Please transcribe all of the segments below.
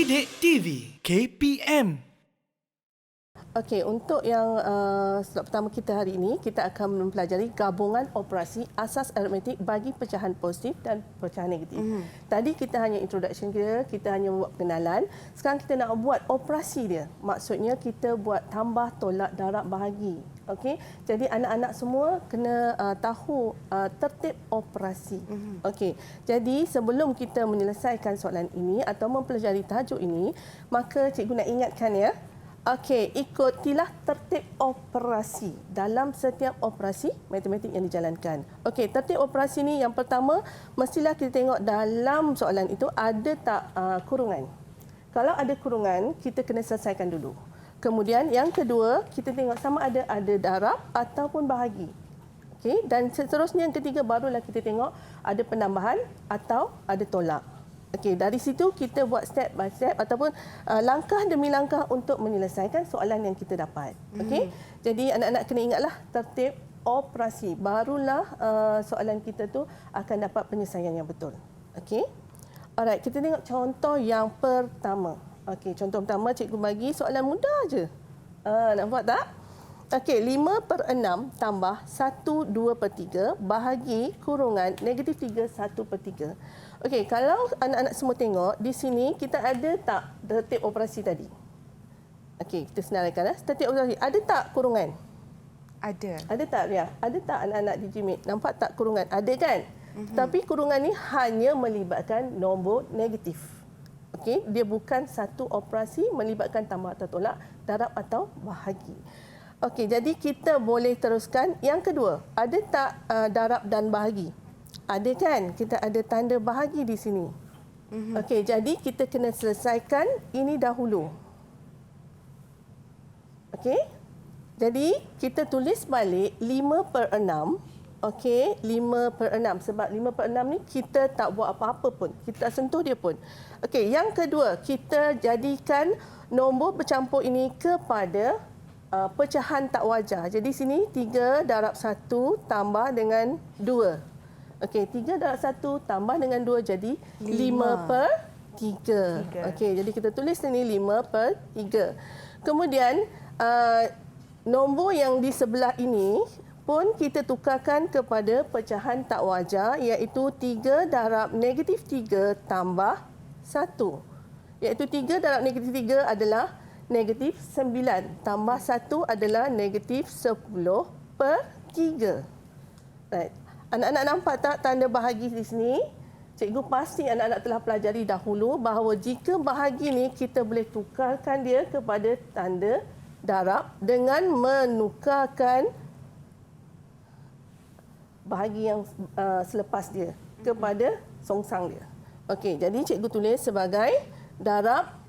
Didik TV KPM. Okey, untuk yang slot pertama kita hari ini, kita akan mempelajari gabungan operasi asas aritmetik bagi pecahan positif dan pecahan negatif. Tadi kita hanya introduction dia, kita hanya buat pengenalan. Sekarang kita nak buat operasi dia. Maksudnya kita buat tambah, tolak, darab, bahagi. Okey, jadi anak-anak semua kena tahu tertib operasi. Okey, jadi sebelum kita menyelesaikan soalan ini atau mempelajari tajuk ini, maka cikgu nak ingatkan ya. Okey, ikutilah tertib operasi dalam setiap operasi matematik yang dijalankan. Okey, tertib operasi ni yang pertama, mestilah kita tengok dalam soalan itu ada tak kurungan. Kalau ada kurungan, kita kena selesaikan dulu. Kemudian yang kedua, kita tengok sama ada darab ataupun bahagi. Okey, dan seterusnya yang ketiga barulah kita tengok ada penambahan atau ada tolak. Okey, dari situ kita buat step by step ataupun langkah demi langkah untuk menyelesaikan soalan yang kita dapat. Okey, jadi anak-anak kena ingatlah tertib operasi. Barulah soalan kita tu akan dapat penyelesaian yang betul. Okey, alright, kita tengok contoh yang pertama. Okey, contoh pertama cikgu bagi soalan mudah je. Nak buat tak? Okey, 5/6 tambah 1/2/3 bahagi kurungan negatif 3 1/3. Okey, kalau anak-anak semua tengok, di sini kita ada tak tertib operasi tadi? Okey, kita senaraikan. Tertib operasi. Ada tak kurungan? Ada. Ada tak, Ria? Ada tak anak-anak di Jimit? Nampak tak kurungan? Ada kan? Tapi kurungan ni hanya melibatkan nombor negatif. Okey, dia bukan satu operasi melibatkan tambah atau tolak, darab atau bahagi. Okey, jadi kita boleh teruskan. Yang kedua, ada tak darab dan bahagi? Ada kan? Kita ada tanda bahagi di sini. Okey, jadi kita kena selesaikan ini dahulu. Okey? Jadi kita tulis balik 5/6. Okey, 5/6. Sebab 5/6 ni kita tak buat apa-apa pun. Kita tak sentuh dia pun. Okey, yang kedua, kita jadikan nombor bercampur ini kepada pecahan tak wajar. Jadi sini 3 darab 1 tambah dengan 2. Okey, 3 darab 1 tambah dengan 2 jadi 5/3. Okey, jadi kita tulis sini 5/3. Kemudian nombor yang di sebelah ini pun kita tukarkan kepada pecahan tak wajar, iaitu 3 darab negatif 3 tambah 1. Iaitu 3 darab negatif 3 adalah negatif 9 tambah 1 adalah negatif 10/3. Right. Anak-anak nampak tak tanda bahagi di sini? Cikgu pasti anak-anak telah pelajari dahulu bahawa jika bahagi ni kita boleh tukarkan dia kepada tanda darab dengan menukarkan bahagi yang selepas dia kepada songsang dia. Okey, jadi cikgu tulis sebagai darab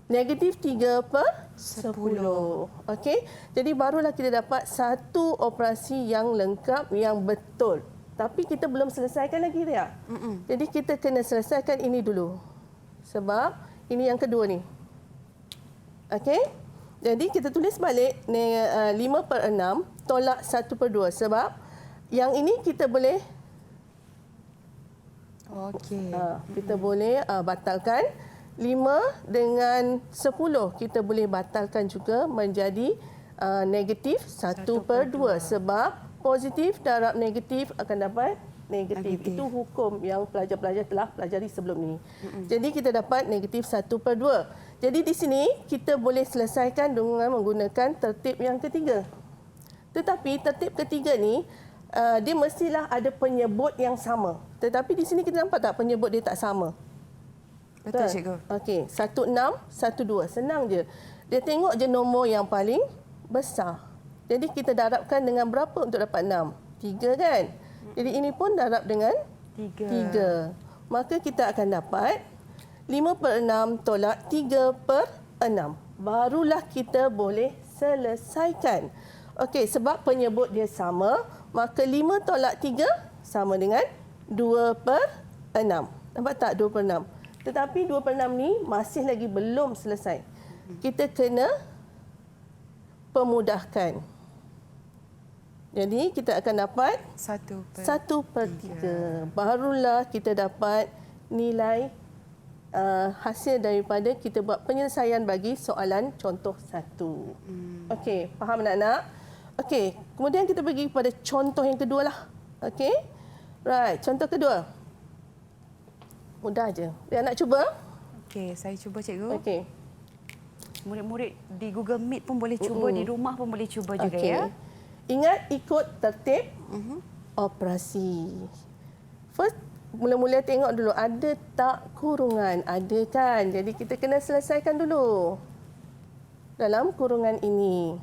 negatif 3/10. Okey, jadi barulah kita dapat satu operasi yang lengkap, yang betul. Tapi kita belum selesaikan lagi, Ria. Jadi kita kena selesaikan ini dulu. Sebab ini yang kedua ni. Okey, jadi kita tulis balik 5/6 tolak 1/2. Sebab yang ini kita boleh kita boleh batalkan. 5 dengan 10 kita boleh batalkan juga menjadi negatif 1/2 sebab positif darab negatif akan dapat negatif. Itu hukum yang pelajar-pelajar telah pelajari sebelum ini. Jadi kita dapat negatif 1/2. Jadi di sini kita boleh selesaikan dengan menggunakan tertib yang ketiga. Tetapi tertib ketiga ni dia mestilah ada penyebut yang sama. Tetapi di sini kita nampak tak penyebut dia tak sama? Betul, cikgu. Okey, 16, 12. Senang je. Dia tengok je nombor yang paling besar. Jadi kita darabkan dengan berapa untuk dapat 6? 3 kan? Jadi ini pun darab dengan 3. Maka kita akan dapat 5/6 tolak 3/6. Barulah kita boleh selesaikan. Okey, sebab penyebut dia sama, maka 5 tolak 3 sama dengan 2/6. Nampak tak 2/6? Tetapi 2/6 ni masih lagi belum selesai. Kita kena pemudahkan. Jadi kita akan dapat 1/3. Barulah kita dapat nilai hasil daripada kita buat penyelesaian bagi soalan contoh 1. Okey, faham anak-anak? Okey, kemudian kita pergi kepada contoh yang kedua lah. Okey? Right, contoh kedua. Mudah aja. Dia nak cuba? Okey, saya cuba cikgu. Okey. Murid-murid di Google Meet pun boleh cuba, di rumah pun boleh cuba juga Okey. ya. Ingat ikut tertib operasi. First, mula-mula tengok dulu ada tak kurungan. Ada kan? Jadi kita kena selesaikan dulu dalam kurungan ini.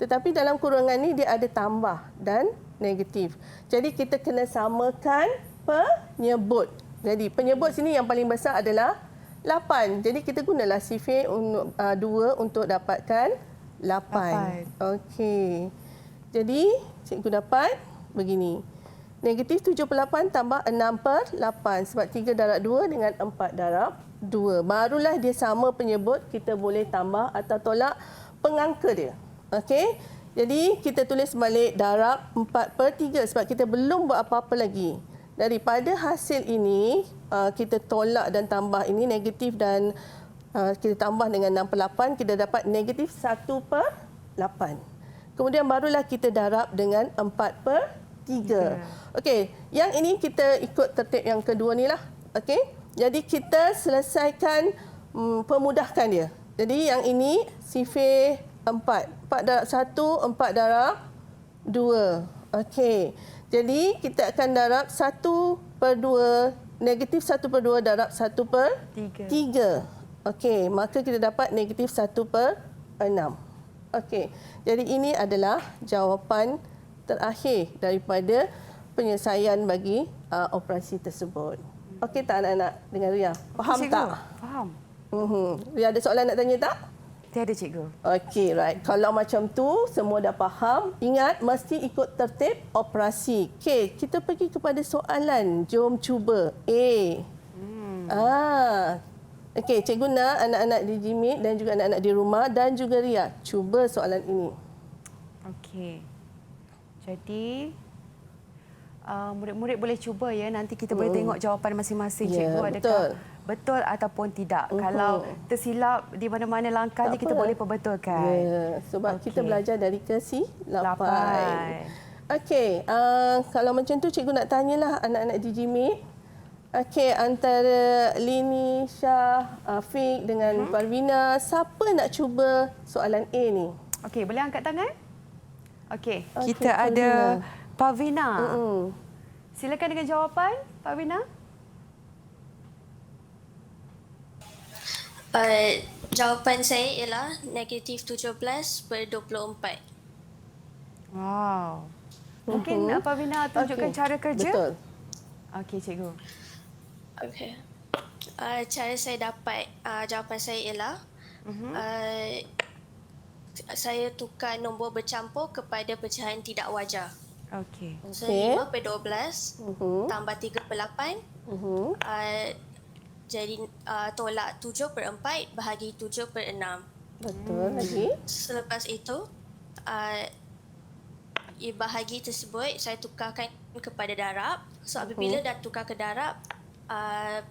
Tetapi dalam kurungan ini dia ada tambah dan negatif. Jadi kita kena samakan penyebut. Jadi penyebut sini yang paling besar adalah 8. Jadi kita gunalah sifir 2 untuk dapatkan 8. Okey. Jadi cikgu dapat begini. Negatif 78 tambah 6 per 8. Sebab 3 darab 2 dengan 4 darab 2. Barulah dia sama penyebut, kita boleh tambah atau tolak pengangka dia. Okey. Jadi kita tulis balik darab 4 per 3 sebab kita belum buat apa-apa lagi. Daripada hasil ini, kita tolak dan tambah ini negatif dan kita tambah dengan 6 per 8, kita dapat negatif 1 per 8. Kemudian barulah kita darab dengan 4 per 3. Okey, yang ini kita ikut tertib yang kedua ni lah. Okey, jadi kita selesaikan pemudahkan dia. Jadi yang ini sifir 4. 4 darab 1, 4 darab 2. Okey. Jadi kita akan darab 1 per 2, negatif 1 per 2 darab 1 per 3. Okey, maka kita dapat negatif 1 per 6. Okey, jadi ini adalah jawapan terakhir daripada penyelesaian bagi operasi tersebut. Okey tak anak-anak dengan Ria? Faham Cikgu, tak? faham. Ria ada soalan nak tanya tak? Tiada cikgu. Okey, right. Kalau macam tu semua dah faham, ingat mesti ikut tertib operasi. Okey, kita pergi kepada soalan. Jom cuba. Okey, cikgu nak anak-anak di Jimit dan juga anak-anak di rumah dan juga Ria cuba soalan ini. Okey. Jadi murid-murid boleh cuba ya, nanti kita boleh tengok jawapan masing-masing cikgu adakah betul ataupun tidak. Kalau tersilap di mana-mana langkahnya kita boleh perbetulkan. Ya, sebab kita belajar dari kesilapan. 8. Okey, kalau macam tu cikgu nak tanyalah anak-anak di Jimit. Okey, antara Lini, Syah, Afiq dengan Parvina, siapa nak cuba soalan A ni? Okey, boleh angkat tangan? Okey, Okey, kita ada Parvina. Silakan dengan jawapan, Parvina. Jawapan saya ialah negatif 17 per 24. Wow. Mungkin Parvina tunjukkan cara kerja? Betul. Okey, cikgu. Okey. Cara saya dapat jawapan saya ialah saya tukar nombor bercampur kepada pecahan tidak wajar. Okey. So 5 per 12 tambah 3 per 8. Jadi tolak 7 per 4 bahagi 7 per 6. Betul lagi. Selepas itu, bahagi tersebut saya tukarkan kepada darab. So apabila dah tukar ke darab,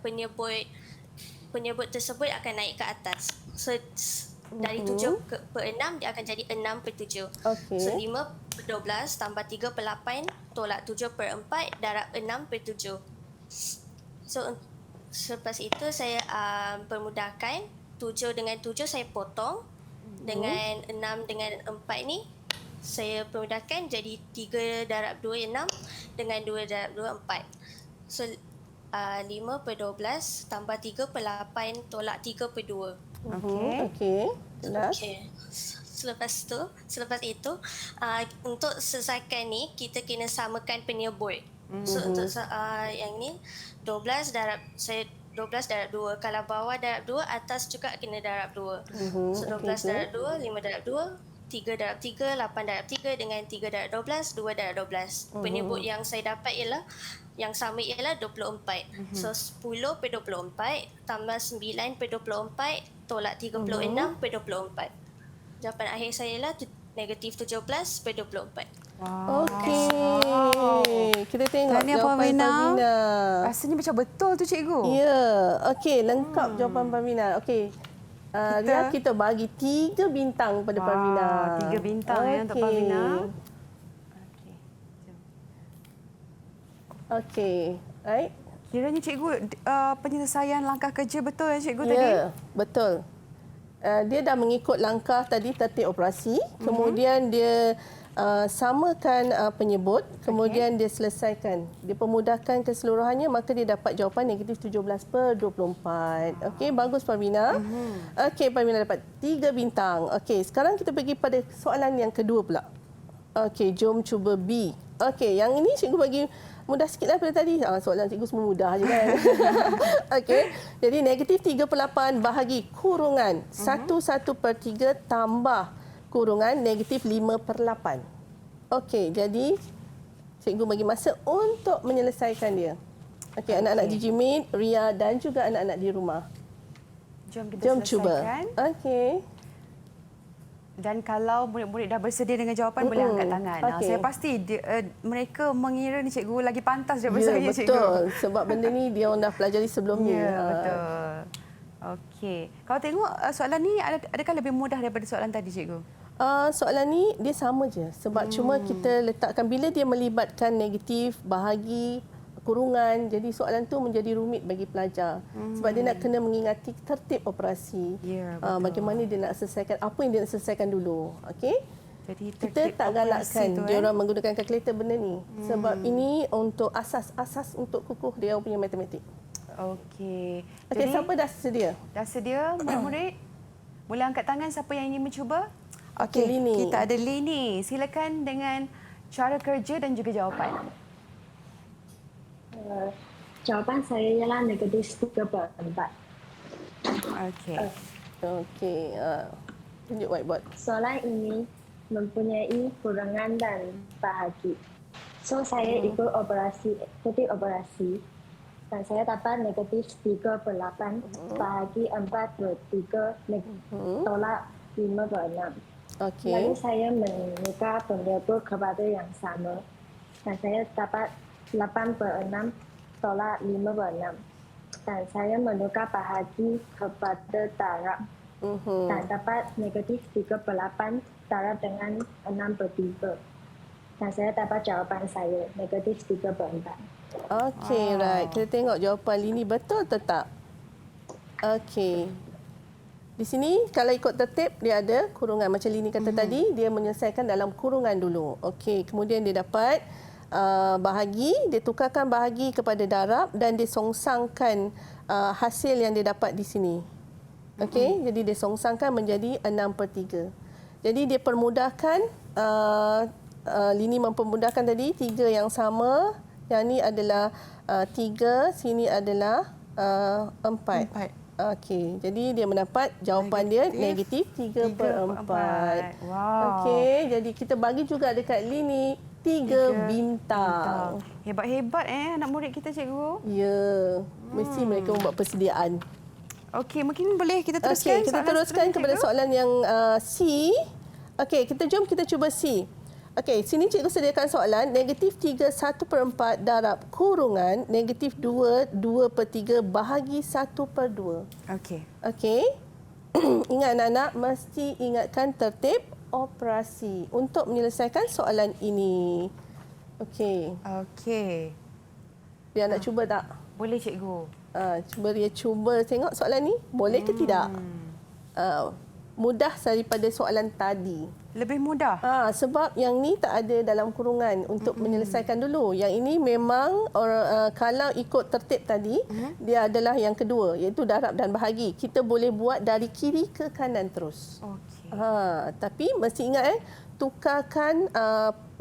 penyebut tersebut akan naik ke atas. So dari 7 per 6 dia akan jadi 6 per 7. Okey. So 5 per 12 tambah 3 per 8 tolak 7 per 4 darab 6 per 7. So selepas itu saya permudahkan 7 dengan 7 saya potong. Dengan 6 dengan 4 ni saya permudahkan jadi 3 darab 2 6 dengan 2 darab 2 4. So 5 per 12 tambah 3 per 8 tolak 3 per 2. Okey. Jelas. Okey. Selepas itu untuk selesaikan ni kita kena samakan penyebut. So untuk yang ni 12 darab 2. Kalau bawah darab 2, atas juga kena darab 2. So 12 darab 2, 5 darab 2, 3 darab 3, 8 darab 3 dengan 3 darab 12, 2 darab 12. Penyebut yang saya dapat ialah yang sama ialah 24. So 10 per 24 tambah 9 per 24 tolak 36 per 24. Jawapan akhir saya ialah negatif 17 per 24. Okey. Kita tengok Tahniah, jawapan Parmina. Parmina. Rasanya macam betul tu cikgu. Ya. Okey, lengkap jawapan Parmina. Okey. Ria, kita bagi 3 bintang pada Parmina. 3 bintang untuk Parmina. Okey. Jom. Okey. Right. Kiranya cikgu penyelesaian langkah kerja betul ya cikgu tadi? Ya, betul. Dia dah mengikut langkah tadi tertib operasi, kemudian dia samakan penyebut, kemudian dia selesaikan. Dia pemudahkan keseluruhannya, maka dia dapat jawapan negatif 17/24. Okey, bagus Parmina. Okey, Parmina dapat 3 bintang. Okey, sekarang kita pergi pada soalan yang kedua pula. Okey, jom cuba B. Okey, yang ini cikgu bagi mudah sikitlah daripada tadi. Soalan cikgu semua mudah je kan. Okey. Jadi negatif 3/8 bahagi kurungan 1/3 tambah kurungan negatif 5/8. Okey, jadi cikgu bagi masa untuk menyelesaikan dia. Okey, anak-anak Digimate, Ria dan juga anak-anak di rumah. Jom kita Jom selesaikan. cuba. Okey. Dan kalau murid-murid dah bersedia dengan jawapan, boleh angkat tangan. Okey. Saya pasti mereka mengira ni cikgu lagi pantas daripada Ya, saya, cikgu. betul. Sebab benda ni dia orang dah pelajari sebelumnya. Ya, betul. Okey. Kalau tengok soalan ni, adakah lebih mudah daripada soalan tadi, cikgu? Soalan ni dia sama je. Sebab cuma kita letakkan bila dia melibatkan negatif, bahagi, kurungan. Jadi soalan tu menjadi rumit bagi pelajar. Sebab dia nak kena mengingati tertib operasi. Ya, betul. Bagaimana dia nak selesaikan, apa yang dia nak selesaikan dulu. Okey? Jadi Kita tertib tak operasi galakkan tu, dia orang menggunakan kalkulator benda ni. Sebab ini untuk asas untuk kukuh dia punya matematik. Okey. Okey, siapa dah sedia? Dah sedia murid-murid? Boleh angkat tangan siapa yang ingin mencuba? Okey, Lini. Kita ada Lini. Silakan dengan cara kerja dan juga jawapan. Jawapan saya ialah negatif 3/4. Okey. Okey. Tunjuk whiteboard. Soalan ini mempunyai kurungan dan bahagi. So, saya ikut tertib operasi dan saya dapat negatif 3/8 bahagi 4/3 tolak 5/6. Okey. Lalu saya menukar penyebut kepada yang sama dan saya dapat 8/6 tolak 5/6 dan saya menukar bahagi kepada darab dan dapat negatif 3/8 darab dengan 6/3 dan saya dapat jawapan saya negatif 3/4. Okey, right. Kita tengok jawapan Lini betul atau tak? Okey. Di sini kalau ikut tertib dia ada kurungan macam Lini kata tadi, dia menyelesaikan dalam kurungan dulu. Okey, kemudian dia dapat bahagi, dia tukarkan bahagi kepada darab dan dia songsangkan hasil yang dia dapat di sini. Okey, jadi dia songsangkan menjadi 6/3. Jadi dia permudahkan, Lini mempermudahkan tadi 3 yang sama, yang ni adalah 3, sini adalah 4. Okey, jadi dia mendapat jawapan dia negatif 3/4. Wow. Okey, jadi kita bagi juga dekat Lini 3 bintang. Hebat-hebat anak murid kita, cikgu. Ya, mesti mereka membuat persediaan. Okey, mungkin boleh kita teruskan. Okey, kita soalan teruskan seterusnya, kepada cikgu? soalan yang C. Okey, jom kita cuba C. Okey, sini cikgu sediakan soalan negatif 3 1/4 darab kurungan negatif 2 2/3 bahagi 1/2. Okey. Okey. Ingat anak-anak, mesti ingatkan tertib operasi untuk menyelesaikan soalan ini. Okey. Okey. Dia nak cuba tak? Boleh, cikgu. Cuba dia cuba tengok soalan ni. Boleh ke tidak? Mudah daripada soalan tadi. Lebih mudah. Sebab yang ni tak ada dalam kurungan untuk menyelesaikan dulu. Yang ini memang kalau ikut tertib tadi, dia adalah yang kedua, iaitu darab dan bahagi. Kita boleh buat dari kiri ke kanan terus. Okey. Tapi mesti ingat tukarkan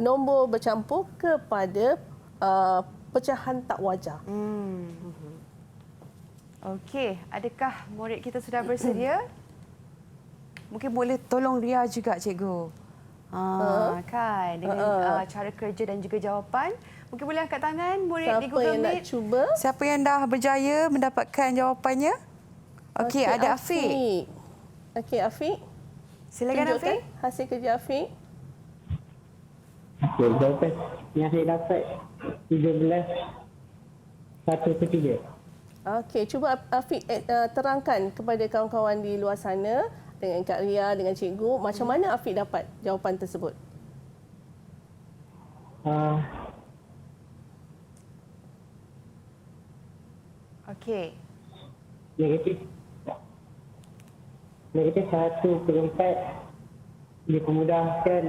nombor bercampur kepada pecahan tak wajar. Okey, adakah murid kita sudah bersedia? Mungkin boleh tolong Ria juga, cikgu. Kan, dengan cara kerja dan juga jawapan. Mungkin boleh angkat tangan murid di Siapa Google yang nak Meet. cuba? Siapa yang dah berjaya mendapatkan jawapannya? Okey, ada Afiq. Okey, Afiq. Silakan, Tunjukkan Afiq. hasil kerja Afiq. Okey, jawapan yang saya dapat 13 1/3. Okey, cuba Afiq terangkan kepada kawan-kawan di luar sana dengan Kak Ria, dengan cikgu, macam mana Afiq dapat jawapan tersebut? Okey. Negatif 1/4 dipermudahkan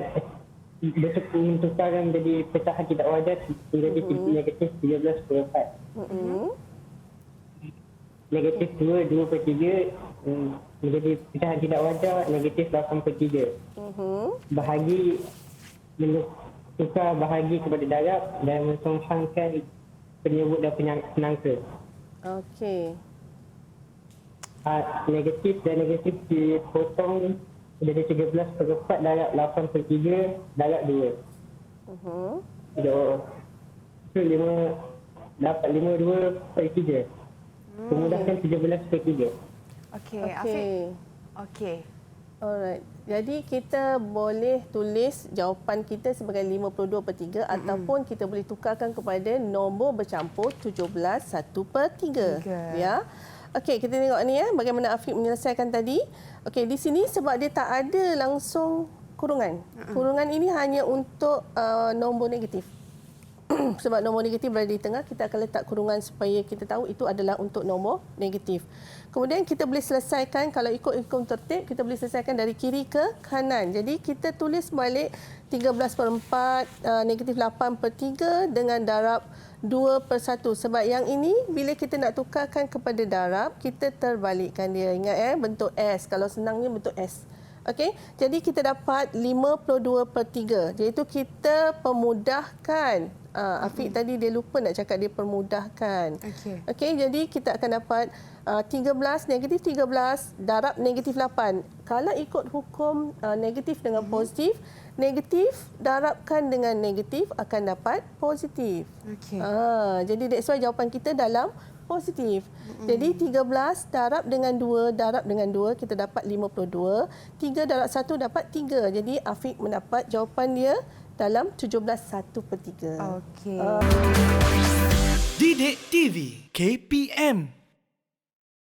mentukarkan menjadi pecahan tidak wajar menjadi negatif 13/4. Negatif 2/3 menjadi pecahan tidak wajar negatif 8/3. Bahagi tukar bahagi kepada darab dan mensongsangkan penyebut dan penangka. Okey. Negatif dan negatif dipotong jadi 13/4 darab 8/3 darab 2. So 5 dapat 52/3. Pemudahkan 13/3. Okey, Afiq. Okey. Alright. Jadi kita boleh tulis jawapan kita sebagai 52/3 ataupun kita boleh tukarkan kepada nombor bercampur 17 1/3. Ya. Okey, kita tengok ni ya bagaimana Afiq menyelesaikan tadi. Okey, di sini sebab dia tak ada langsung kurungan. Kurungan ini hanya untuk nombor negatif. Sebab nombor negatif berada di tengah, kita akan letak kurungan supaya kita tahu itu adalah untuk nombor negatif. Kemudian kita boleh selesaikan, kalau ikut hukum tertib, kita boleh selesaikan dari kiri ke kanan. Jadi kita tulis balik 13/4 negatif 8/3 dengan darab 2/1. Sebab yang ini bila kita nak tukarkan kepada darab, kita terbalikkan dia. Ingat bentuk S. Kalau senangnya bentuk S. Okey, jadi kita dapat 52/3. Iaitu kita pemudahkan. Afiq tadi dia lupa nak cakap dia permudahkan. Okey, jadi kita akan dapat 13 negatif 13 darab negatif 8. Kalau ikut hukum negatif dengan positif, negatif darabkan dengan negatif akan dapat positif. Okey. Jadi that's why jawapan kita dalam positif. Jadi 13 darab dengan 2 darab dengan 2 kita dapat 52. 3 darab 1 dapat 3. Jadi Afiq mendapat jawapan dia dalam 17 1/3. Okey. Didik TV KPM